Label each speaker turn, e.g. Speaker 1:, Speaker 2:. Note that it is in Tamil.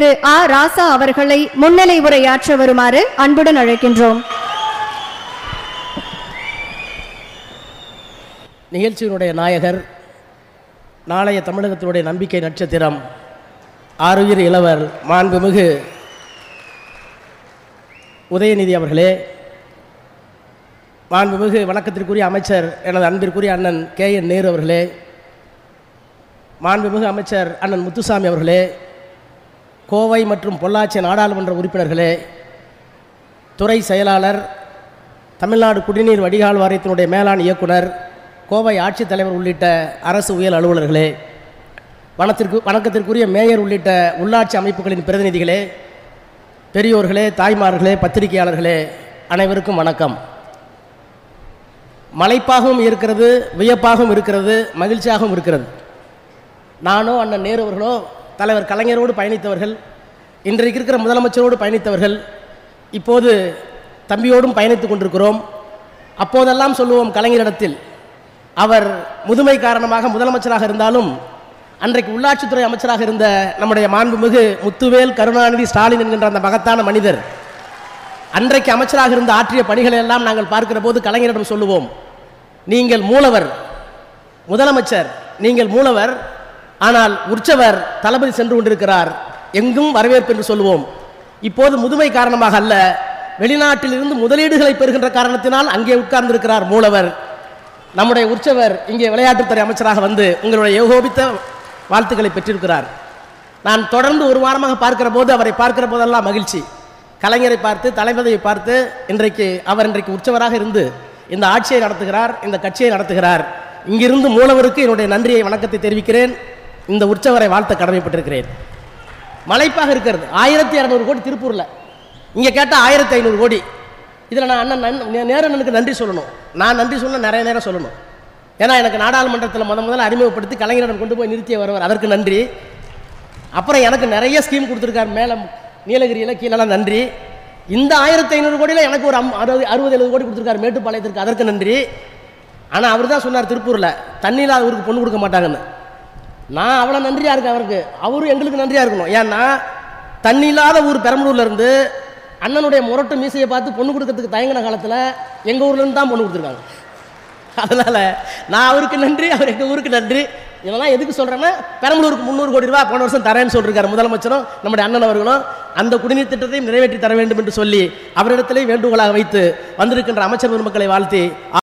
Speaker 1: திரு ஆ ராசா அவர்களை முன்னிலை உரையாற்ற வருமாறு அன்புடன் அழைக்கின்றோம்.
Speaker 2: நிகழ்ச்சியினுடைய நாயகர், நாளைய தமிழகத்தினுடைய நம்பிக்கை நட்சத்திரம், ஆருயிர் இளவர் மாண்புமிகு உதயநிதி அவர்களே, மாண்புமிகு வணக்கத்திற்குரிய அமைச்சர் எனது அன்பிற்குரிய அண்ணன் KN நேரு அவர்களே, மாண்புமிகு அமைச்சர் அண்ணன் முத்துசாமி அவர்களே, கோவை மற்றும் பொள்ளாச்சி நாடாளுமன்ற உறுப்பினர்களே, துறை செயலாளர், தமிழ்நாடு குடிநீர் வடிகால் வாரியத்தினுடைய மேலாண் இயக்குனர், கோவை ஆட்சித்தலைவர் உள்ளிட்ட அரசு உயர் அலுவலர்களே, வணக்கத்திற்குரிய மேயர் உள்ளிட்ட உள்ளாட்சி அமைப்புகளின் பிரதிநிதிகளே, பெரியோர்களே, தாய்மார்களே, பத்திரிகையாளர்களே, அனைவருக்கும் வணக்கம். மலைப்பாகவும் இருக்கிறது, வியப்பாகவும் இருக்கிறது, மகிழ்ச்சியாகவும் இருக்கிறது. நானோ அண்ணன் நேரு அவர்களோ தலைவர் கலைஞரோடு பயணித்தவர்கள், இன்றைக்கு இருக்கிற முதலமைச்சரோடு பயணித்தவர்கள், இப்போது தம்பியோடும் பயணித்து கொண்டிருக்கிறோம். அப்போதெல்லாம் சொல்லுவோம் கலைஞரிடத்தில், அவர் முதுமை காரணமாக முதலமைச்சராக இருந்தாலும் அன்றைக்கு உள்ளாட்சித்துறை அமைச்சராக இருந்த நம்முடைய மாண்புமிகு முத்துவேல் கருணாநிதி ஸ்டாலின் என்கின்ற அந்த மகத்தான மனிதர் அன்றைக்கு அமைச்சராக இருந்த ஆற்றிய பணிகளை எல்லாம் நாங்கள் பார்க்கிற போது கலைஞரிடம் சொல்லுவோம், நீங்கள் மூலவர், முதலமைச்சர் நீங்கள் மூலவர், ஆனால் உற்சவர் தளபதி சென்று கொண்டிருக்கிறார், எங்கும் வரவேற்பு என்று சொல்லுவோம். இப்போது முதுமை காரணமாக அல்ல, வெளிநாட்டிலிருந்து முதலீடுகளை பெறுகின்ற காரணத்தினால் அங்கே உட்கார்ந்திருக்கிறார் மூலவர். நம்முடைய உற்சவர் இங்கே விளையாட்டுத்துறை அமைச்சராக வந்து உங்களுடைய ஏகோபித்த வாழ்த்துக்களை பெற்றிருக்கிறார். நான் தொடர்ந்து ஒரு வாரமாக பார்க்கிற போது, அவரை பார்க்கிற போதெல்லாம் மகிழ்ச்சி. கலைஞரை பார்த்து, தலைவதையை பார்த்து, இன்றைக்கு உற்சவராக இருந்து இந்த ஆட்சியை நடத்துகிறார், இந்த கட்சியை நடத்துகிறார். இங்கிருந்து மூலவருக்கு என்னுடைய நன்றியை, வணக்கத்தை தெரிவிக்கிறேன். இந்த உற்சவரை வாழ்த்த கடமைப்பட்டிருக்கிறேன். மலைப்பாக இருக்கிறது. 1200 கோடி திருப்பூரில், இங்கே கேட்டால் 1500 கோடி. இதில் நான் அண்ணன் நேரனுக்கு நன்றி சொல்லணும். நான் நன்றி சொல்ல நிறைய நேரம் சொல்லணும். ஏன்னா எனக்கு நாடாளுமன்றத்தில் முதல்ல அறிமுகப்படுத்தி கலைஞரிடம் கொண்டு போய் நிறுத்திய வருவார், அதற்கு நன்றி. அப்புறம் எனக்கு நிறைய ஸ்கீம் கொடுத்துருக்கார், மேலே நீலகிரியில் கீழெல்லாம் நன்றி. இந்த 1500 கோடியில் எனக்கு ஒரு 60-70 கோடி கொடுத்துருக்காரு மேட்டுப்பாளையத்திற்கு, அதற்கு நன்றி. ஆனால் அவர் தான் சொன்னார் திருப்பூரில் தண்ணி இல்லாத ஊருக்கு பொண்ணு கொடுக்க மாட்டாங்கன்னு. நான் அவ்வளோ நன்றியாக இருக்கேன் அவருக்கு, அவரும் எங்களுக்கு நன்றியாக இருக்கணும். ஏன்னா தண்ணி இல்லாத ஊர் பெரம்பலூர்லேருந்து அண்ணனுடைய முரட்டு மீசையை பார்த்து பொண்ணு கொடுக்கறதுக்கு தயங்கின காலத்தில் எங்கள் ஊர்லேருந்து தான் பொண்ணு கொடுத்துருக்காங்க. அதனால் நான் அவருக்கு நன்றி, அவர் எங்கள் ஊருக்கு நன்றி. இதெல்லாம் எதுக்கு சொல்கிறேன்னா, பெரம்பலூருக்கு 300 கோடி ரூபா போன வருஷம் தரேன்னு சொல்லியிருக்காரு முதலமைச்சரும் நம்முடைய அண்ணன் அவர்களும். அந்த குடிநீர் திட்டத்தையும் நிறைவேற்றி தர வேண்டும் என்று சொல்லி அவரிடத்திலே வேண்டுகோளாக வைத்து வந்திருக்கின்ற அமைச்சர் பெருமக்களை வாழ்த்தி